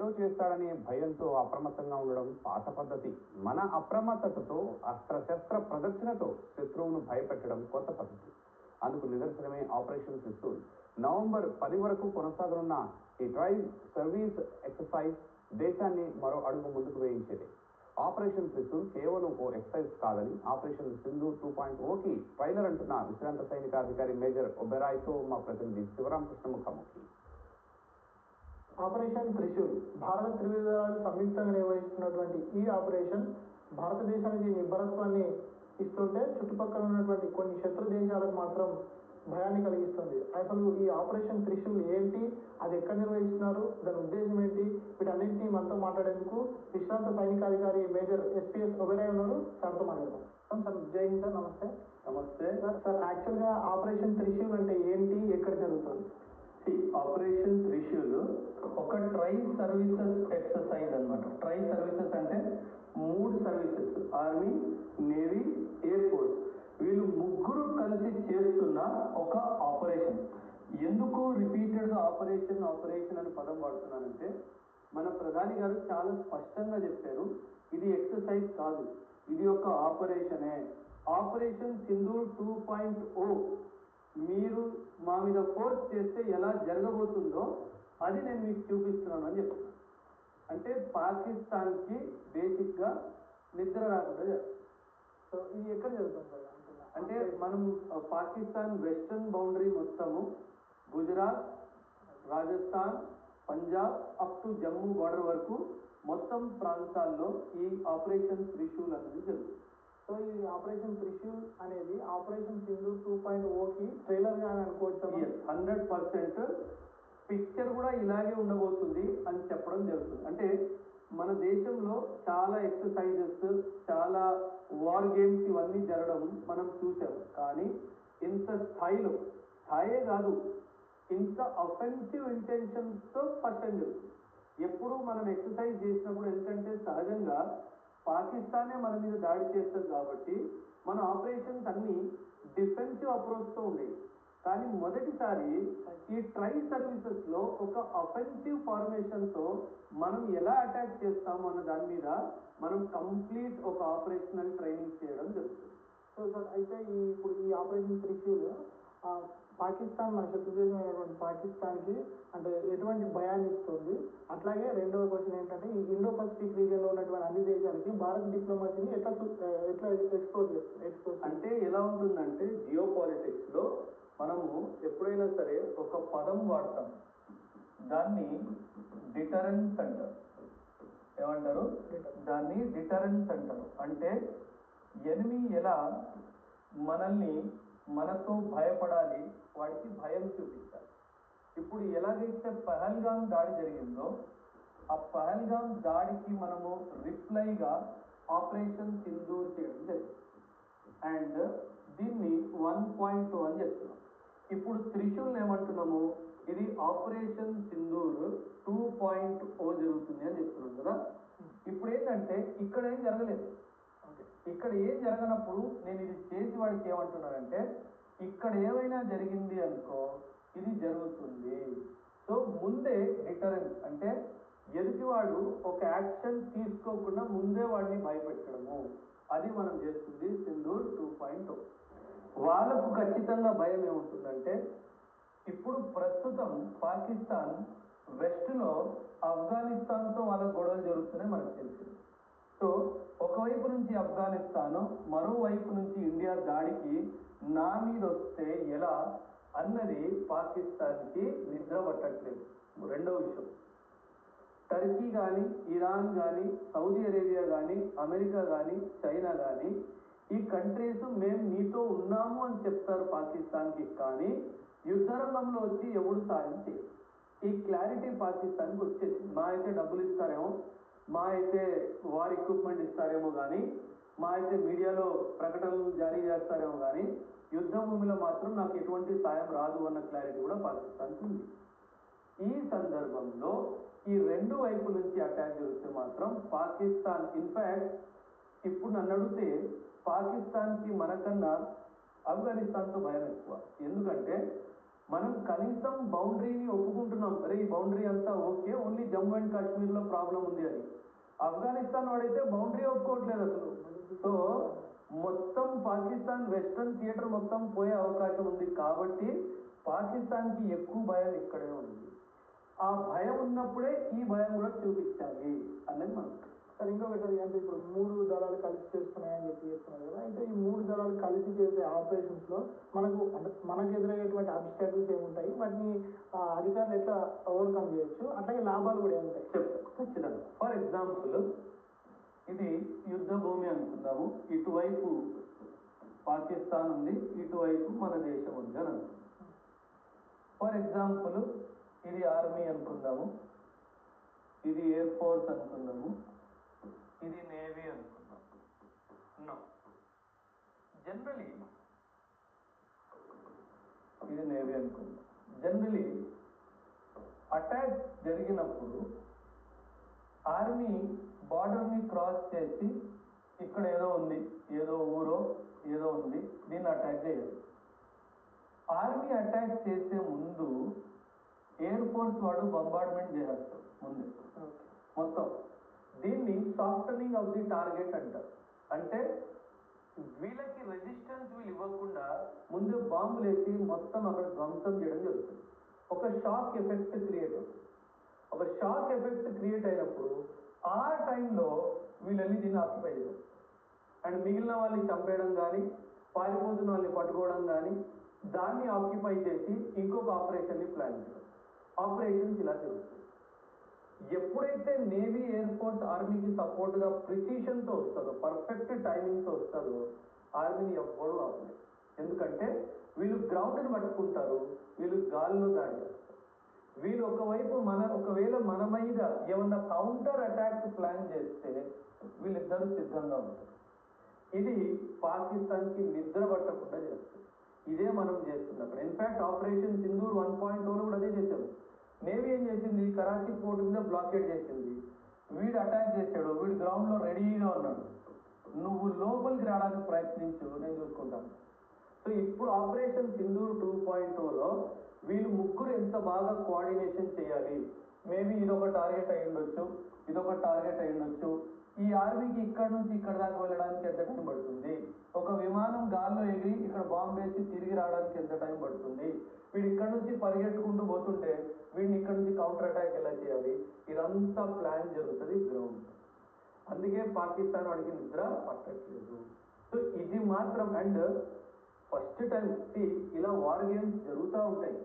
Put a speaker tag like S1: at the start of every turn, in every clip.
S1: కరువు చేస్తాడనే భయంతో అప్రమత్తంగా ఉండడం పాత పద్ధతి. మన అప్రమత్తతతో అస్త్రశస్త్ర ప్రదర్శనతో శత్రువును భయపెట్టడం కొత్త పద్ధతి. అందుకు నిదర్శనమే ఆపరేషన్ త్రిశూల్. నవంబర్ 10 వరకు కొనసాగనున్న ఈ ట్రై సర్వీస్ ఎక్సర్సైజ్ దేశాన్ని మరో అడుగు ముందుకు వేయించేది. ఆపరేషన్ త్రిశూల్ కేవలం ఓ ఎక్సర్సైజ్ కాదని ఆపరేషన్ సింధూర్ 2.0కి ట్రైలర్ అంటున్న విశ్రాంత సైనికాధికారి మేజర్ ఒబెరాయ్తో మా ప్రతినిధి శివరామకృష్ణ ముఖాముఖి.
S2: ఆపరేషన్ త్రిశూల్ భారత త్రివిధాలు సంయుక్తంగా నిర్వహిస్తున్నటువంటి ఈ ఆపరేషన్ భారతదేశానికి నిబ్బరత్వాన్ని ఇస్తుంటే చుట్టుపక్కల ఉన్నటువంటి కొన్ని శత్రు దేశాలకు మాత్రం భయాన్ని కలిగిస్తుంది. అసలు ఈ ఆపరేషన్ త్రిశూల్ ఏంటి, అది ఎక్కడ నిర్వహిస్తున్నారు, దాని ఉద్దేశం ఏంటి, వీటన్నింటినీ మనతో మాట్లాడేందుకు విశ్రాంత సైనికాధికారి మేజర్ ఎస్పీఎస్ ఒబెరాయ్ ఉన్నారు. సార్తో మాట్లాడదాం. సార్ జై హింద్ సార్. నమస్తే.
S3: నమస్తే
S2: సార్ యాక్చువల్గా ఆపరేషన్ త్రిశూల్ అంటే ఏంటి, ఎక్కడ జరుగుతుంది?
S3: ఆపరేషన్ త్రిశూల్ ఒక ట్రై సర్వీసెస్ ఎక్సర్సైజ్ అన్నమాట. ట్రై సర్వీసెస్ అంటే 3 services, army, navy, air force, వీళ్ళు ముగ్గురు కలిసి చేస్తున్న ఒక ఆపరేషన్. ఎందుకు రిపీటెడ్గా ఆపరేషన్ ఆపరేషన్ అని పదం వాడుతున్నానంటే మన ప్రధాని గారు చాలా స్పష్టంగా చెప్పారు, ఇది ఎక్సర్సైజ్ కాదు, ఇది ఒక ఆపరేషనే. ఆపరేషన్ సింధూర్ 2.0 మీరు మా మీద ఫోర్స్ చేస్తే ఎలా జరగబోతుందో అది నేను మీకు చూపిస్తున్నాను అని చెప్తున్నాను. అంటే పాకిస్తాన్కి బేసిక్గా నిద్ర రాకుండా.
S2: సో ఇది ఎక్కడ జరుగుతుంది సార్?
S3: అంటే మనం పాకిస్తాన్ వెస్టర్న్ బౌండరీ మొత్తము Gujarat, Rajasthan, Punjab up to Jammu border వరకు మొత్తం ప్రాంతాల్లో ఈ ఆపరేషన్ త్రిశూల్ అనేది జరుగుతుంది.
S2: సో ఈ ఆపరేషన్ త్రిశూల్ అనేది ఆపరేషన్ సింధూర్ 2.0కి ట్రైలర్ గా అనుకోవచ్చు.
S3: 100% పిక్చర్ కూడా ఇలాగే ఉండబోతుంది అని చెప్పడం జరుగుతుంది. అంటే మన దేశంలో చాలా ఎక్సర్సైజెస్, చాలా వార్ గేమ్స్ ఇవన్నీ జరగడం మనం చూసాము. కానీ ఇంత స్థాయే కాదు, ఇంత అఫెన్సివ్ ఇంటెన్షన్స్తో ఫస్ట్ టైం జరుగుతుంది. ఎప్పుడు మనం ఎక్సర్సైజ్ చేసినప్పుడు ఎందుకంటే సహజంగా పాకిస్తానే మన మీద దాడి చేస్తుంది కాబట్టి మన ఆపరేషన్స్ అన్నీ డిఫెన్సివ్ అప్రోచ్తో ఉండేవి. కానీ మొదటిసారి ఈ ట్రై సర్వీసెస్లో ఒక అఫెన్సివ్ ఫార్మేషన్తో మనం ఎలా అటాక్ చేస్తాము అన్న దాని మీద మనం కంప్లీట్ ఒక ఆపరేషనల్ ట్రైనింగ్ చేయడం జరుగుతుంది.
S2: సో సార్ అయితే ఇప్పుడు ఈ ఆపరేషన్ త్రిశూల్ పాకిస్తాన్, మన శత్రుదేశమైనటువంటి పాకిస్తాన్కి అంటే ఎటువంటి భయాన్ని ఇస్తుంది? అట్లాగే రెండవ క్వశ్చన్ ఏంటంటే ఈ ఇండో పసిఫిక్ రీజియన్లో ఉన్నటువంటి అన్ని దేశాలకి భారత్ డిప్లొమసీని ఎట్లా ఎక్స్పోజ్ చేస్తుంది?
S3: అంటే ఎలా ఉంటుందంటే జియో పాలిటిక్స్లో మనము ఎప్పుడైనా సరే ఒక పదం వాడతాం, దాన్ని డిటరెన్స్ అంటారు. ఏమంటారు? దాన్ని డిటరెన్స్ అంటారు. అంటే ఎనిమి ఎలా మనల్ని మనతో భయపడాలి, వాడికి భయం చూపించాలి. ఇప్పుడు ఎలాగైతే పహల్గామ్ దాడి జరిగిందో ఆ పహల్గామ్ దాడికి మనము రిప్లైగా ఆపరేషన్ సింధూర్ చేయడం జరిగింది. అండ్ దీన్ని 1.2 అని చెప్తున్నాం. ఇప్పుడు త్రిశూల్ ఏమంటున్నాము, ఇది ఆపరేషన్ సింధూర్ 2.0 జరుగుతుంది అని చెప్తున్నాం కదా. ఇప్పుడు ఏంటంటే ఇక్కడ ఏం జరగలేదు. ఇక్కడ ఏం జరగనప్పుడు నేను ఇది చేసి వాడికి ఏమంటున్నానంటే ఇక్కడ ఏమైనా జరిగింది అనుకో ఇది జరుగుతుంది. సో ముందే డిటరెన్స్ అంటే ఎదుటివాడు ఒక యాక్షన్ తీసుకోకుండా ముందే వాడిని భయపెట్టడము, అది మనం చేస్తుంది సింధూర్ 2.0. వాళ్ళకు ఖచ్చితంగా భయం ఏముంటుందంటే ఇప్పుడు ప్రస్తుతం పాకిస్తాన్ వెస్ట్లో ఆఫ్ఘనిస్తాన్తో వాళ్ళ గొడవలు జరుగుతున్నాయి మనకు తెలిసింది. సో ఒకవైపు నుంచి ఆఫ్ఘనిస్తాను, మరోవైపు నుంచి ఇండియా దాడికి నా మీద వస్తే ఎలా అన్నది పాకిస్తాన్కి నిద్ర పట్టట్లేదు. రెండవ విషయం, టర్కీ కానీ, ఇరాన్ కానీ, సౌదీ అరేబియా కానీ, అమెరికా కానీ, చైనా కానీ ఈ కంట్రీస్ మేము నీతో ఉన్నాము అని చెప్తారు పాకిస్తాన్కి, కానీ యుద్ధ రంగంలో వచ్చి ఎవడు సాయం చేయరు. ఈ క్లారిటీ పాకిస్తాన్కి వచ్చేసి మా అయితే డబ్బులు ఇస్తారేమో, మా అయితే వార్ ఎక్విప్మెంట్ ఇస్తారేమో, కానీ మా అయితే మీడియాలో ప్రకటనలు జారీ చేస్తారేమో, కానీ యుద్ధ భూమిలో మాత్రం నాకు ఎటువంటి సాయం రాదు అన్న క్లారిటీ కూడా పాకిస్తాన్కి ఉంది. ఈ సందర్భంలో ఈ రెండు వైపుల నుంచి అటాక్ జరిగితే మాత్రం పాకిస్తాన్, ఇన్ఫ్యాక్ట్ ఇప్పుడు నన్ను అడిగితే పాకిస్తాన్కి మనకన్నా ఆఫ్ఘనిస్తాన్తో భయం ఎక్కువ. ఎందుకంటే మనం కనీసం బౌండరీని ఒప్పుకుంటున్నాం, అరే ఈ బౌండరీ అంతా ఓకే, ఓన్లీ జమ్మూ అండ్ కాశ్మీర్లో ప్రాబ్లం ఉంది అని. ఆఫ్ఘనిస్తాన్ వాడైతే బౌండరీ ఒప్పుకోవట్లేదు అసలు. సో మొత్తం పాకిస్తాన్ వెస్ట్రన్ థియేటర్ మొత్తం పోయే అవకాశం ఉంది. కాబట్టి పాకిస్తాన్కి ఎక్కువ భయం ఇక్కడే ఉంది. ఆ భయం ఉన్నప్పుడే ఈ భయం కూడా చూపించాలి అనేది మనం.
S2: సార్ ఇంకొకటి అంటే ఇప్పుడు 3 దళాలు కలిసి చేస్తున్నాయని చెప్తున్నారు కదా, అయితే ఈ 3 దళాలు కలిసి చేసే ఆపరేషన్స్లో మనకు ఎదురయ్యేటువంటి అబ్స్టాకిల్స్ ఏముంటాయి, వాటిని అధికారులు ఎట్లా ఓవర్కమ్ చేయొచ్చు, అట్లాగే లాభాలు కూడా ఏముంటాయి
S3: చెప్తాను ఖచ్చితంగా. ఫర్ ఎగ్జాంపుల్ ఇది యుద్ధ భూమి అనుకుందాము, ఇటువైపు పాకిస్తాన్ ఉంది, ఇటువైపు మన దేశం ఉంది అని అనుకుందాం. ఫర్ ఎగ్జాంపుల్ ఇది ఆర్మీ అనుకుందాము, ఇది ఎయిర్ ఫోర్స్ అనుకుందాము, ఇది నేవీ అనుకుందాం. నో, జనరలీ ఇది నేవీ అనుకుందాం. జనరలీ అటాక్ జరిగినప్పుడు ఆర్మీ బార్డర్ని క్రాస్ చేసి ఇక్కడ ఏదో ఉంది, ఏదో ఊరో ఏదో ఉంది, దీన్ని అటాక్ చేయాలి. ఆర్మీ అటాక్ చేసే ముందు ఎయిర్ ఫోర్స్ వాడు బంబార్డ్మెంట్ చేసేస్తాడు ముందే మొత్తం. దీన్ని సాఫ్టనింగ్ ఆఫ్ ది టార్గెట్ అంటారు. అంటే వీళ్ళకి రెసిస్టెన్స్ వీళ్ళు ఇవ్వకుండా ముందే బాంబులు వేసి మొత్తం అక్కడ ధ్వంసం చేయడం జరుగుతుంది. ఒక షాక్ ఎఫెక్ట్ క్రియేట్ అవుతుంది. ఒక షాక్ ఎఫెక్ట్ క్రియేట్ అయినప్పుడు ఆ టైంలో వీళ్ళని దీన్ని ఆక్యుపై చేస్తారు. అండ్ మిగిలిన వాళ్ళని చంపేయడం కానీ, పారిపోతున్న వాళ్ళని పట్టుకోవడం కానీ, దాన్ని ఆక్యుపై చేసి ఇంకొక ఆపరేషన్ని ప్లాన్ చేయడం. ఆపరేషన్స్ ఇలా జరుగుతాయి. ఎప్పుడైతే నేవీ, ఎయిర్ ఫోర్స్ ఆర్మీకి సపోర్ట్గా ప్రిసిషన్తో వస్తుందో, పర్ఫెక్ట్ టైమింగ్తో వస్తుందో, ఆర్మీని ఎవ్వరూ ఆపలేదు. ఎందుకంటే వీళ్ళు గ్రౌండ్ని పట్టుకుంటారు, వీళ్ళు గాల్లో దాడి చేస్తారు. వీళ్ళు ఒకవేళ మన మీద ఏమన్నా కౌంటర్ అటాక్ ప్లాన్ చేస్తే వీళ్ళిద్దరూ సిద్ధంగా ఉంటారు. ఇది పాకిస్తాన్కి నిద్ర పట్టకుండా చేస్తుంది. ఇదే మనం చేస్తున్నప్పుడు. ఇన్ఫ్యాక్ట్ ఆపరేషన్ సింధూర్ 1.0లో కూడా అదే చేశారు. నేవీ ఏం చేసింది, కరాచీ పోర్ట్ మీద బ్లాకేడ్ చేసింది. వీడు అటాక్ చేశాడు, వీడు గ్రౌండ్లో రెడీగా ఉన్నాడు, నువ్వు లోపలికి రావడానికి ప్రయత్నించు, నేను చూసుకుంటాను. సో ఇప్పుడు ఆపరేషన్ సింధూర్ 2.0లో వీళ్ళు ముగ్గురు ఎంత బాగా కోఆర్డినేషన్ చేయాలి. మేబీ ఇదొక టార్గెట్ అయి ఉండొచ్చు, ఇదొక టార్గెట్ అయి ఉండొచ్చు. ఈ ఆర్మీకి ఇక్కడ నుంచి ఇక్కడ దాకా వెళ్ళడానికి ఎంత టైం పడుతుంది, ఒక విమానం గాల్లో ఎగిరి ఇక్కడ బాంబు వేసి తిరిగి రావడానికి ఎంత టైం పడుతుంది, వీడు ఇక్కడ నుంచి పరిగెట్టుకుంటూ పోతుంటే వీడిని ఇక్కడ నుంచి కౌంటర్ అటాక్ ఎలా చేయాలి, ఇదంతా ప్లాన్ జరుగుతుంది గ్రౌండ్. అందుకే పాకిస్తాన్ వాడికి నిద్ర పట్టట్లేదు. సో ఇది మాత్రం. అండ్ ఫస్ట్ టైం ఇలా వార్ గేమ్స్ జరుగుతూ ఉంటాయి,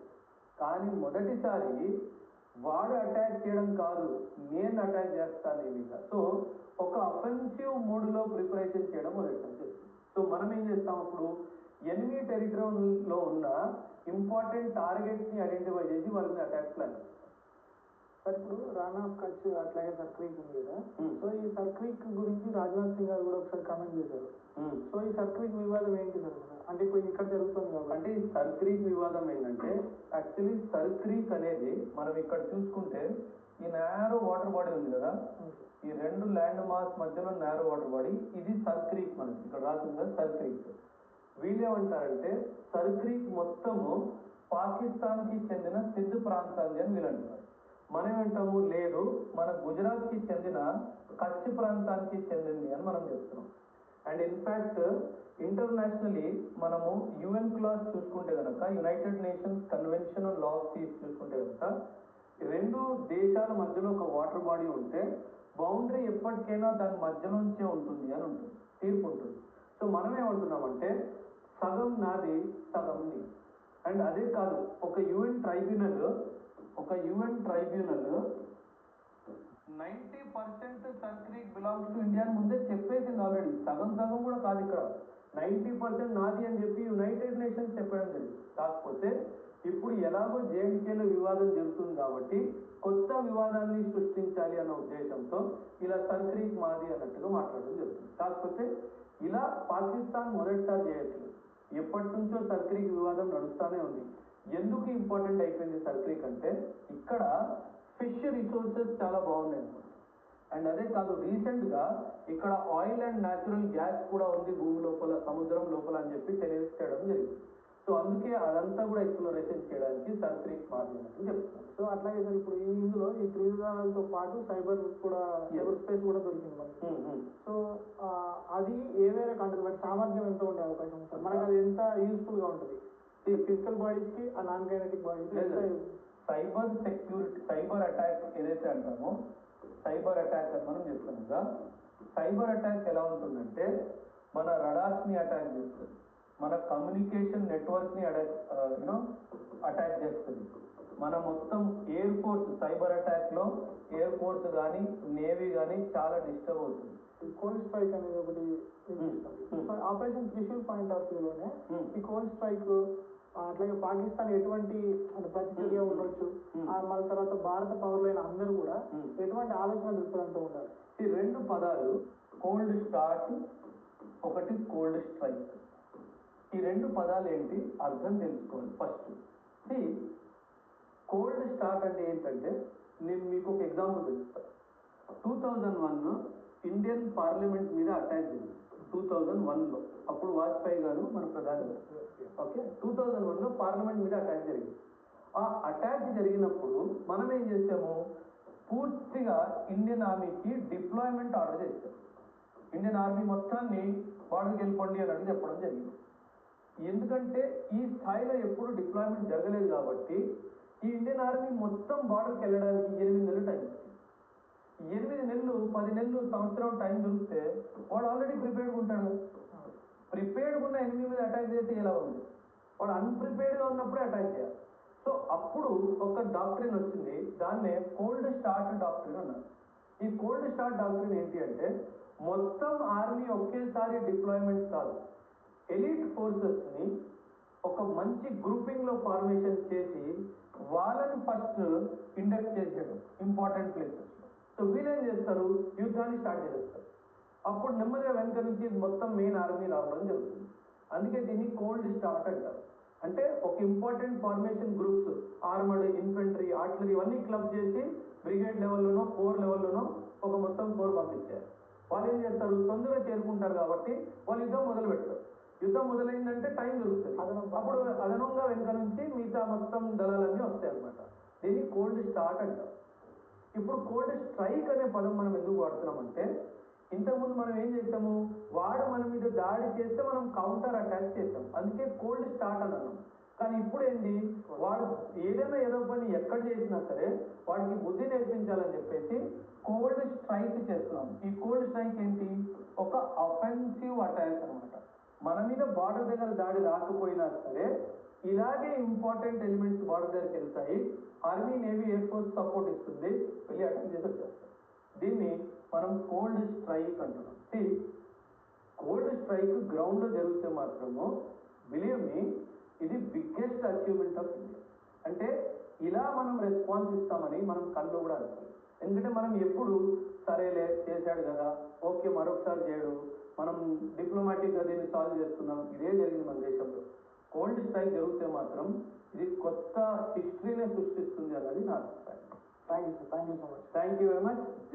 S3: కానీ మొదటిసారి వాడు అటాక్ చేయడం కాదు, నేను అటాక్ చేస్తాను ఈ మీద. సో ఒక అఫెన్సివ్ మోడ్లో ప్రిపరేషన్ చేయడం మొదటి. సో మనం ఏం చేస్తాం, అప్పుడు ఎనిమీ టెరిటరీలో ఉన్న ఇంపార్టెంట్ టార్గెట్స్ని ఐడెంటిఫై చేసి వాళ్ళని అటాక్ ప్లాన్.
S2: సార్ ఇప్పుడు రాన్ ఆఫ్ కచ్ అట్లాగే సర్క్రీక్ ఉంది కదా, సో ఈ సర్క్రీక్ గురించి రాజ్నాథ్ సింగ్ గారు కూడా ఒకసారి కామెంట్ చేశారు. సో ఈ సర్క్రీక్ వివాదం ఏంటి సార్? అంటే ఇప్పుడు ఇక్కడ జరుగుతుంది కాబట్టి.
S3: అంటే ఈ సర్క్రీక్ వివాదం ఏంటంటే, యాక్చువల్లీ సర్క్రీక్ అనేది మనం ఇక్కడ చూసుకుంటే ఈ నేరో వాటర్ బాడీ ఉంది కదా, ఈ రెండు ల్యాండ్ మాస్ మధ్యలో నేరో వాటర్ బాడీ, ఇది సర్క్రీక్. మనకి ఇక్కడ రాసింది కదా సర్క్రీక్. వీళ్ళేమంటారంటే సర్క్రీక్ మొత్తము పాకిస్తాన్కి చెందిన సింధ్ ప్రాంతాన్ని అని వీళ్ళు అంటున్నారు. మనం ఏమంటాము, లేదు మన గుజరాత్కి చెందిన కచ్ ప్రాంతానికి చెందింది అని మనం చెప్తున్నాం. అండ్ ఇన్ఫ్యాక్ట్ ఇంటర్నేషనలీ మనము UN క్లాస్ చూసుకుంటే కనుక, United nations convention on law of piece చూసుకుంటే కనుక, రెండు దేశాల మధ్యలో ఒక వాటర్ బాడీ ఉంటే బౌండరీ ఎప్పటికైనా దాని మధ్యలోంచే ఉంటుంది అని ఉంటుంది, తీర్పు ఉంటుంది. సో మనం ఏమంటున్నామంటే సగం నాది సగం నీ. అండ్ అదే కాదు, ఒక UN tribunal 90% Sir Creek belongs to India అని ముందే చెప్పేసింది ఆల్రెడీ. సగం కూడా కాదు, ఇక్కడ 90% నాది అని చెప్పి యునైటెడ్ నేషన్స్ చెప్పడం జరిగింది. కాకపోతే ఇప్పుడు ఎలాగో JNKలో వివాదం జరుగుతుంది కాబట్టి కొత్త వివాదాన్ని సృష్టించాలి అన్న ఉద్దేశంతో ఇలా సర్క్రీక్ మాది అన్నట్టుగా మాట్లాడడం జరుగుతుంది. కాకపోతే ఇలా పాకిస్తాన్ మొదటిసారి చేయట్లేదు, ఎప్పటి నుంచో సర్క్రీక్ వివాదం నడుస్తూనే ఉంది. ఎందుకు ఇంపార్టెంట్ అయిపోయింది సర్క్రీక్ అంటే, ఇక్కడ ఫిష్ రిసోర్సెస్ చాలా బాగున్నాయి అన్నమాట. అండ్ అదే కాదు, రీసెంట్గా ఇక్కడ ఆయిల్ అండ్ న్యాచురల్ గ్యాస్ కూడా ఉంది భూమి లోపల, సముద్రం లోపల అని చెప్పి తెలియజేయడం జరిగింది. సో అందుకే అదంతా కూడా ఎక్స్ప్లోరేషన్ చేయడానికి సర్ఫ్రీక్ మార్జిన్ అని చెప్తున్నాను.
S2: సో అట్లాగే సార్ ఇప్పుడు ఇందులో ఈ త్రివిధాలతో పాటు సైబర్ స్పేస్ కూడా దొరికింది మనకి. సో అది ఏవైనా కంట్రీ బట్టి సామర్థ్యం ఎంత ఉండే అవకాశం ఉంది సార్? మనకు అది ఎంత యూస్ఫుల్ గా ఉంటుంది ఈ ఫిజికల్ బాడీస్ కి, ఆ non kinetic bodies?
S3: Cyber security, cyber attack ఏదైతే అంటామో సైబర్ అటాక్ అని మనం చెప్తాం కదా. సైబర్ అటాక్ ఎలా ఉంటుందంటే మన రడార్స్ ని అటాక్ చేస్తుంది, మన కమ్యూనికేషన్ నెట్వర్క్ ని అటాక్ చేస్తుంది. మన మొత్తం ఎయిర్ ఫోర్స్ సైబర్ అటాక్ లో ఎయిర్ ఫోర్స్ కానీ నేవీ కానీ చాలా డిస్టర్బ్ అవుతుంది.
S2: కోల్డ్ స్ట్రైక్ అనేది ఒకటి ఆపరేషన్ త్రిశూల్ పాయింట్ ఆఫ్ వ్యూలోనే ఈ కోల్డ్ స్ట్రైక్, అట్లాగే పాకిస్తాన్ ఎటువంటి ప్రతిచర్య ఉండొచ్చు, మళ్ళీ తర్వాత భారత పౌరులైన అందరూ కూడా ఎటువంటి ఆలోచన దృక్పథంతో ఉండాలి.
S3: ఈ రెండు పదాలు కోల్డ్ స్టార్ట్, ఒకటి కోల్డ్ స్ట్రైక్. ఈ రెండు పదాలు ఏంటి అర్థం తెలుసుకోవాలి ఫస్ట్. కోల్డ్ స్టార్ట్ అంటే ఏంటంటే నేను మీకు ఒక ఎగ్జాంపుల్ చెప్తాను. 2001 ఇండియన్ పార్లమెంట్ మీద అటాక్ జరిగింది 2001లో. అప్పుడు వాజ్పేయి గారు మన ప్రధాని. ఓకే, 2001లో పార్లమెంట్ మీద అటాక్ జరిగింది. ఆ అటాక్ జరిగినప్పుడు మనం ఏం చేసాము, పూర్తిగా ఇండియన్ ఆర్మీకి డిప్లాయ్మెంట్ ఆర్డర్ చేశాం. ఇండియన్ ఆర్మీ మొత్తాన్ని బార్డర్కి వెళ్ళిపోండి అని చెప్పడం జరిగింది. ఎందుకంటే ఈ స్థాయిలో ఎప్పుడు డిప్లాయ్మెంట్ జరగలేదు కాబట్టి ఈ ఇండియన్ ఆర్మీ మొత్తం బార్డర్కి వెళ్ళడానికి 8 నెలలు టైం పట్టింది. 8 నెలలు, 10 నెలలు, సంవత్సరం టైం దొరికితే వాడు ఆల్రెడీ ప్రిపేర్డ్గా ఉంటాడు. ప్రిపేర్డ్గా ఉన్న ఎనిమిది మీద అటాక్ చేస్తే ఎలా ఉంది, వాడు అన్ప్రిపేర్డ్గా ఉన్నప్పుడే అటాక్ చేయాలి. సో అప్పుడు ఒక డాక్ట్రిన్ వచ్చింది, దాన్నే కోల్డ్ స్టార్ట్ డాక్ట్రిన్ అన్నారు. ఈ కోల్డ్ స్టార్ట్ డాక్ట్రిన్ ఏంటి అంటే మొత్తం ఆర్మీ ఒకేసారి డిప్లాయ్మెంట్ కాదు, ఎలీట్ ఫోర్సెస్ని ఒక మంచి గ్రూపింగ్లో ఫార్మేషన్ చేసి వాళ్ళని ఫస్ట్ ఇండక్ట్ చేసేయడం ఇంపార్టెంట్ ప్లేసెస్. సో వీళ్ళేం చేస్తారు, యుద్ధాన్ని స్టార్ట్ చేస్తారు. అప్పుడు నెమ్మదిగా వెనక నుంచి మొత్తం మెయిన్ ఆర్మీ రావడం జరుగుతుంది. అందుకే దీన్ని కోల్డ్ స్టార్ట్ అంటారు. అంటే ఒక important formation groups, armoured, infantry, artillery ఇవన్నీ క్లబ్ చేసి బ్రిగేడ్ లెవెల్లోనో, కోర్ లెవెల్లోనో ఒక మొత్తం కోర్ పంపించారు. వాళ్ళు ఏం చేస్తారు, తొందరగా చేరుకుంటారు కాబట్టి వాళ్ళు యుద్ధం మొదలు పెడతారు. యుద్ధం మొదలైందంటే టైం దొరుకుతుంది. అప్పుడు అదనంగా వెనుక నుంచి మిగతా మొత్తం దళాలన్నీ వస్తాయి అన్నమాట. దీన్ని కోల్డ్ స్టార్ట్ అంటారు. ఇప్పుడు కోల్డ్ స్ట్రైక్ అనే పదం మనం ఎందుకు వాడుతున్నామంటే ఇంతకుముందు మనం ఏం చేసాము, వాడు మన మీద దాడి చేస్తే మనం కౌంటర్ అటాక్ చేసాం, అందుకే కోల్డ్ స్టార్ట్ అని అన్నాం. కానీ ఇప్పుడు ఏంటి, వాడు ఏదైనా ఏదో పని ఎక్కడ చేసినా సరే వాడికి బుద్ధి నేర్పించాలని చెప్పేసి కోల్డ్ స్ట్రైక్ చేస్తున్నాం. ఈ కోల్డ్ స్ట్రైక్ ఏంటి, ఒక అఫెన్సివ్ అటాక్ అనమాట. మన మీద బార్డర్ దగ్గర దాడి రాకపోయినా సరే ఇలాగే ఇంపార్టెంట్ ఎలిమెంట్స్ బార్డర్ దగ్గరికి వెళ్తాయి, army, navy, air force support ఇస్తుంది, వెళ్ళి అటాక్ చేసి వచ్చేస్తాం. దీన్ని మనం కోల్డ్ స్ట్రైక్ అంటున్నాం. కోల్డ్ స్ట్రైక్ గ్రౌండ్లో జరిగితే మాత్రము బిలీవ్ మీ ఇది బిగ్గెస్ట్ అచీవ్మెంట్ ఆఫ్ ఇండియా. అంటే ఇలా మనం రెస్పాన్స్ ఇస్తామని మనం కళ్ళు కూడా అనుకోలేదు. ఎందుకంటే మనం ఎప్పుడు సరేలే చేశాడు కదా, ఓకే మరొకసారి చేయడు, మనం డిప్లొమాటిక్గా దీన్ని సాల్వ్ చేస్తున్నాం, ఇదే జరిగింది మన దేశంలో. కోల్డ్ స్ట్రైక్ జరిగితే మాత్రం ఇది కొత్త హిస్టరీనే సృష్టిస్తుంది అన్నది నా అభిప్రాయం.
S2: Thank you sir, thank you so much.
S3: Thank you very much.